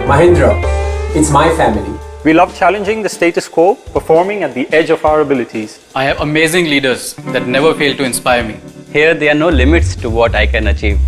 Mahindra, it's my family. We love challenging the status quo, performing at the edge of our abilities. I have amazing leaders that never fail to inspire me. Here, there are no limits to what I can achieve.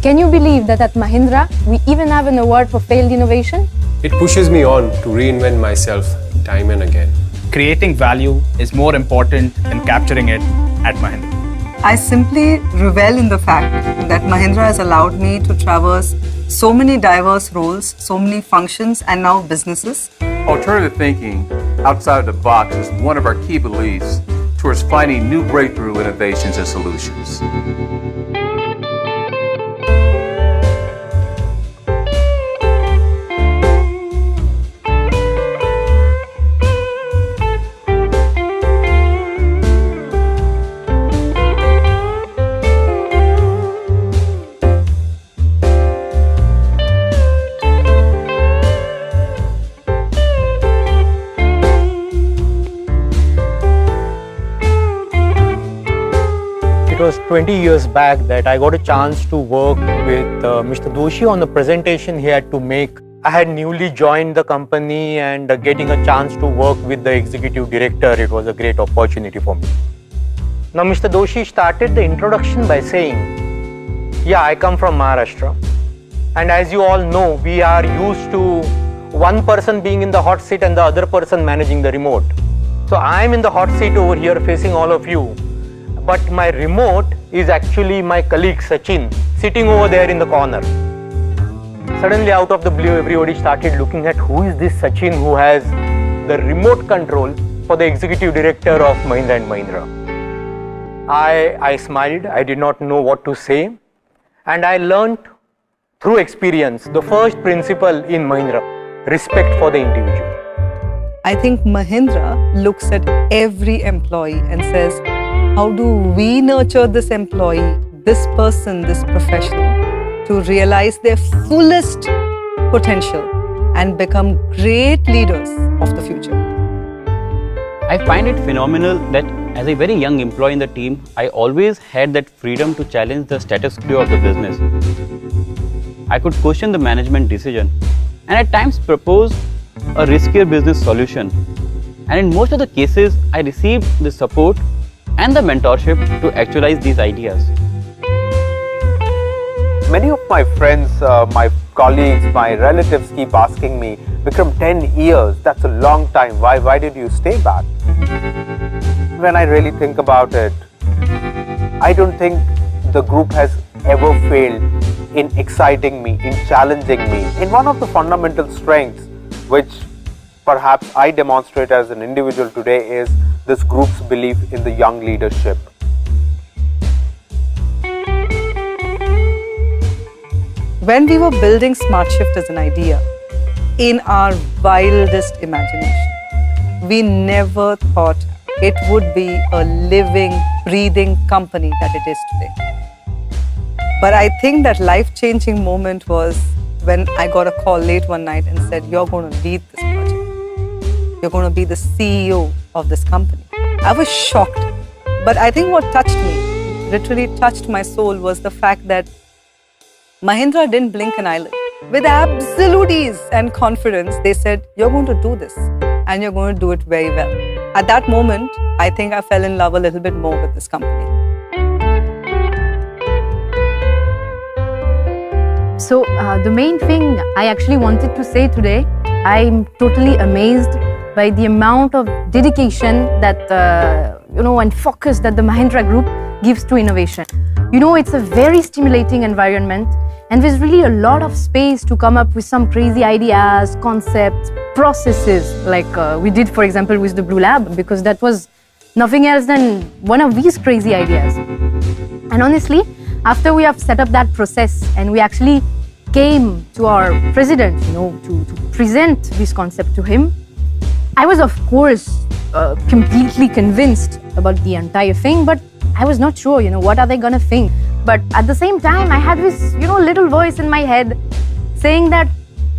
Can you believe that at Mahindra, we even have an award for failed innovation? It pushes me on to reinvent myself time and again. Creating value is more important than capturing it at Mahindra. I simply revel in the fact that Mahindra has allowed me to traverse so many diverse roles, so many functions, and now businesses. Alternative thinking outside the box is one of our key beliefs towards finding new breakthrough innovations and solutions. It was 20 years back that I got a chance to work with Mr. Doshi on the presentation he had to make. I had newly joined the company and getting a chance to work with the executive director, it was a great opportunity for me. Now Mr. Doshi started the introduction by saying, yeah, I come from Maharashtra. And as you all know, we are used to one person being in the hot seat and the other person managing the remote. So I am in the hot seat over here facing all of you. But my remote is actually my colleague Sachin sitting over there in the corner. Suddenly out of the blue everybody started looking at who is this Sachin who has the remote control for the executive director of Mahindra & Mahindra. I smiled, I did not know what to say, and I learnt through experience the first principle in Mahindra, respect for the individual. I think Mahindra looks at every employee and says, how do we nurture this employee, this person, this professional to realize their fullest potential and become great leaders of the future? I find it phenomenal that as a very young employee in the team, I always had that freedom to challenge the status quo of the business. I could question the management decision and at times propose a riskier business solution. And in most of the cases, I received the support and the mentorship to actualize these ideas. Many of my friends, my colleagues, my relatives keep asking me, Vikram, 10 years, that's a long time. Why did you stay back? When I really think about it, I don't think the group has ever failed in exciting me, in challenging me. In one of the fundamental strengths, which perhaps I demonstrate as an individual today, is this group's belief in the young leadership. When we were building Smart Shift as an idea, in our wildest imagination, we never thought it would be a living, breathing company that it is today. But I think that life-changing moment was when I got a call late one night and said, you're going to lead this project. You're going to be the CEO of this company. I was shocked. But I think what touched me, literally touched my soul, was the fact that Mahindra didn't blink an eyelid. With absolute ease and confidence, they said, you're going to do this and you're going to do it very well. At that moment, I think I fell in love a little bit more with this company. So the main thing I actually wanted to say today, I'm totally amazed by the amount of dedication that, and focus that the Mahindra Group gives to innovation. It's a very stimulating environment and there's really a lot of space to come up with some crazy ideas, concepts, processes like we did, for example, with the Blue Lab, because that was nothing else than one of these crazy ideas. And honestly, after we have set up that process and we actually came to our president, to present this concept to him, I was, of course, completely convinced about the entire thing, but I was not sure, what are they gonna think? But at the same time, I had this, little voice in my head saying that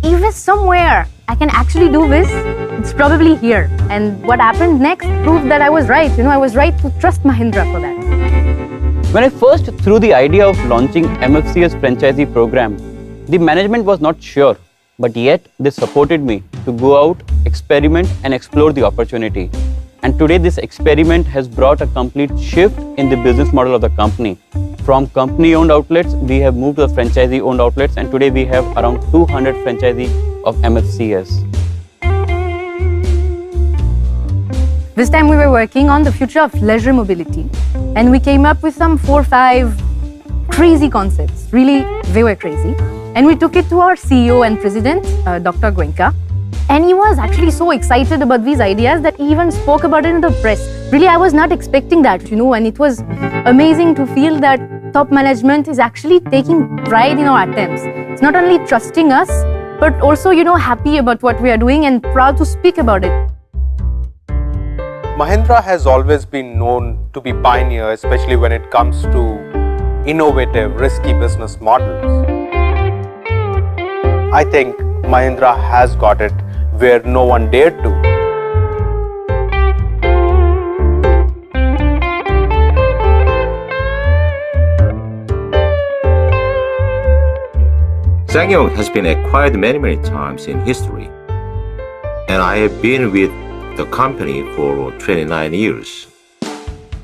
if somewhere I can actually do this, it's probably here. And what happened next proved that I was right. I was right to trust Mahindra for that. When I first threw the idea of launching MFC's franchisee program, the management was not sure But yet, they supported me to go out, experiment, and explore the opportunity. And today, this experiment has brought a complete shift in the business model of the company. From company-owned outlets, we have moved to the franchisee-owned outlets, and today we have around 200 franchisees of MFCS. This time we were working on the future of leisure mobility, and we came up with some 4 or 5 crazy concepts. Really, they were crazy. And we took it to our CEO and president, Dr. Goenka. And he was actually so excited about these ideas that he even spoke about it in the press. Really, I was not expecting that, and it was amazing to feel that top management is actually taking pride in our attempts. It's not only trusting us, but also, happy about what we are doing and proud to speak about it. Mahindra has always been known to be pioneer, especially when it comes to innovative, risky business models. I think Mahindra has got it where no one dared to. SsangYong has been acquired many times in history, and I have been with the company for 29 years.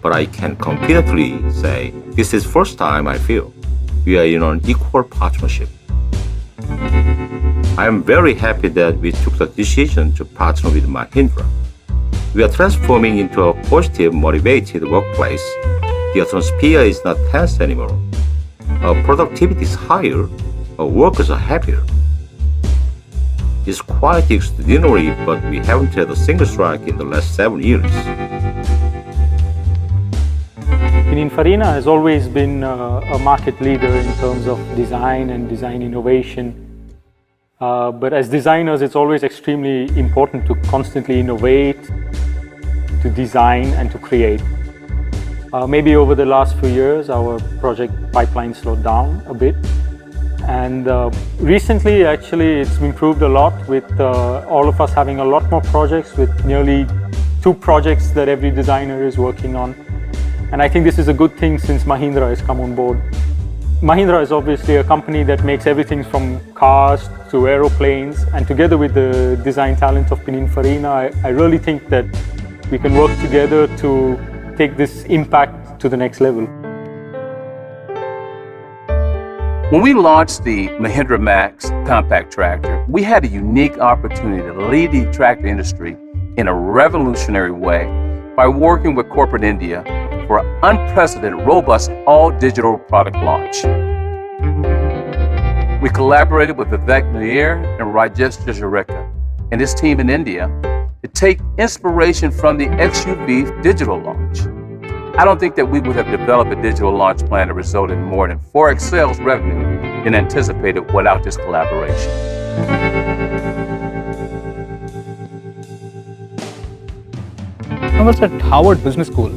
But I can confidently say this is the first time I feel we are in an equal partnership. I am very happy that we took the decision to partner with Mahindra. We are transforming into a positive, motivated workplace. The atmosphere is not tense anymore. Our productivity is higher. Our workers are happier. It's quite extraordinary, but we haven't had a single strike in the last 7 years. Pininfarina has always been a market leader in terms of design and design innovation. But as designers, it's always extremely important to constantly innovate, to design and to create. Maybe over the last few years, our project pipeline slowed down a bit. And recently, actually, it's improved a lot with all of us having a lot more projects, with nearly 2 projects that every designer is working on. And I think this is a good thing since Mahindra has come on board. Mahindra is obviously a company that makes everything from cars to aeroplanes, and together with the design talent of Pininfarina, I really think that we can work together to take this impact to the next level. When we launched the Mahindra Max compact tractor, we had a unique opportunity to lead the tractor industry in a revolutionary way by working with corporate India for an unprecedented, robust, all-digital product launch. We collaborated with Vivek Nair and Rajesh Jajareka and his team in India to take inspiration from the XUV digital launch. I don't think that we would have developed a digital launch plan that resulted in more than 4x sales revenue than anticipated without this collaboration. I was at Harvard Business School.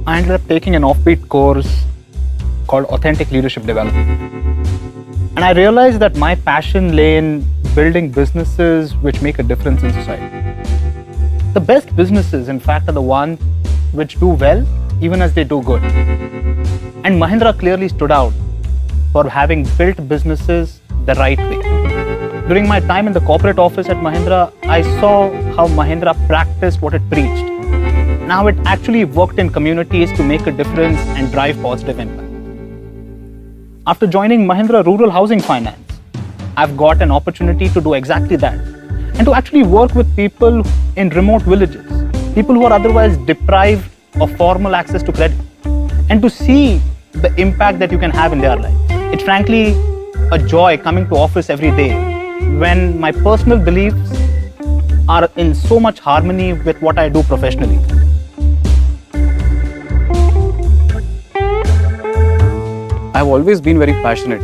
I ended up taking an offbeat course called Authentic Leadership Development. And I realized that my passion lay in building businesses which make a difference in society. The best businesses, in fact, are the ones which do well even as they do good. And Mahindra clearly stood out for having built businesses the right way. During my time in the corporate office at Mahindra, I saw how Mahindra practiced what it preached. Now it actually worked in communities to make a difference and drive positive impact. After joining Mahindra Rural Housing Finance, I've got an opportunity to do exactly that and to actually work with people in remote villages, people who are otherwise deprived of formal access to credit, and to see the impact that you can have in their life. It's frankly a joy coming to office every day when my personal beliefs are in so much harmony with what I do professionally. I've always been very passionate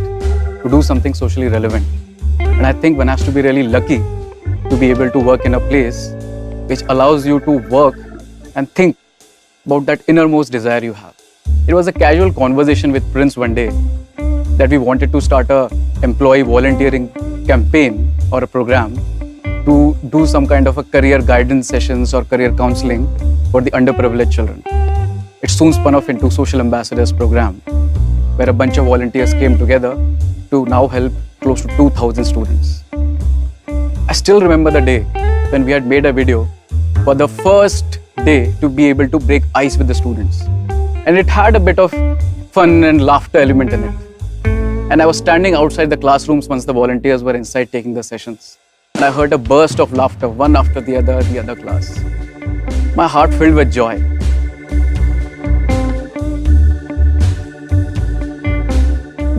to do something socially relevant. And I think one has to be really lucky to be able to work in a place which allows you to work and think about that innermost desire you have. It was a casual conversation with Prince one day that we wanted to start a employee volunteering campaign or a program to do some kind of a career guidance sessions or career counseling for the underprivileged children. It soon spun off into Social Ambassadors program, where a bunch of volunteers came together to now help close to 2,000 students. still remember the day when we had made a video for the first day to be able to break ice with the students. And it had a bit of fun and laughter element in it. And I was standing outside the classrooms once the volunteers were inside taking the sessions. And I heard a burst of laughter, one after the other class. My heart filled with joy.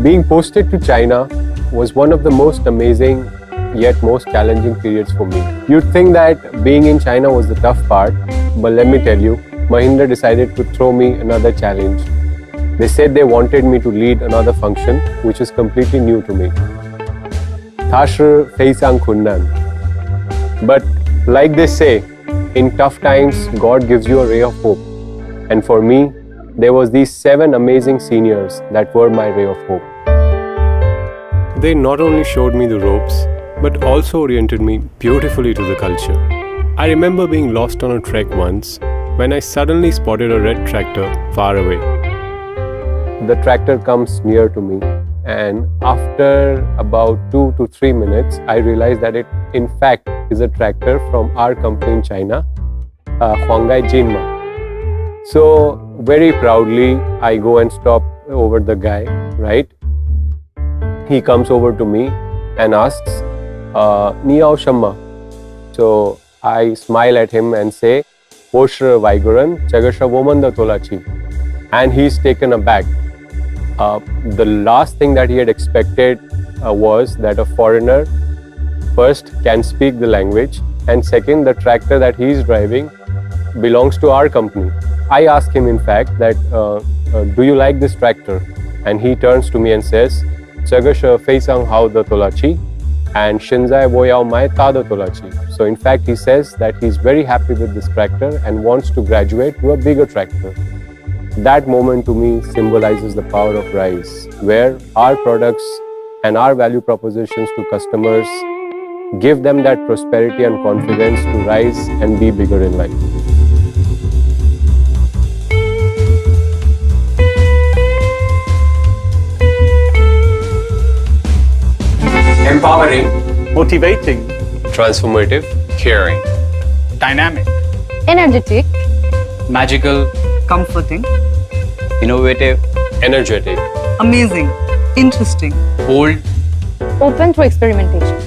Being posted to China was one of the most amazing yet most challenging periods for me. You'd think that being in China was the tough part, but let me tell you, Mahindra decided to throw me another challenge. They said they wanted me to lead another function which is completely new to me. Thashir Feisang Kunnan. But like they say, in tough times, God gives you a ray of hope. And for me, there was these 7 amazing seniors that were my ray of hope. They not only showed me the ropes, but also oriented me beautifully to the culture. I remember being lost on a trek once when I suddenly spotted a red tractor far away. The tractor comes near to me, and after about 2 to 3 minutes, I realized that it in fact is a tractor from our company in China, Huangai Jinma. So very proudly, I go and stop over the guy, right? He comes over to me and asks, Niao Shamma. So I smile at him and say, Poshra Vaiguran, Chagasha Womanda Tolachi. And he's taken aback. The last thing that he had expected was that a foreigner first can speak the language, and second, the tractor that he's driving belongs to our company. I ask him in fact that, do you like this tractor? And he turns to me and says, Chagasha Feisang Hao da Tolachi and Shinzai Woyao Mai Ta da Tolachi. So in fact he says that he's very happy with this tractor and wants to graduate to a bigger tractor. That moment to me symbolizes the power of RISE, where our products and our value propositions to customers give them that prosperity and confidence to rise and be bigger in life. Empowering, Motivating, Transformative, Caring. dynamic, Energetic, Magical, Comforting, Innovative, energetic, amazing, interesting, bold, open to experimentation.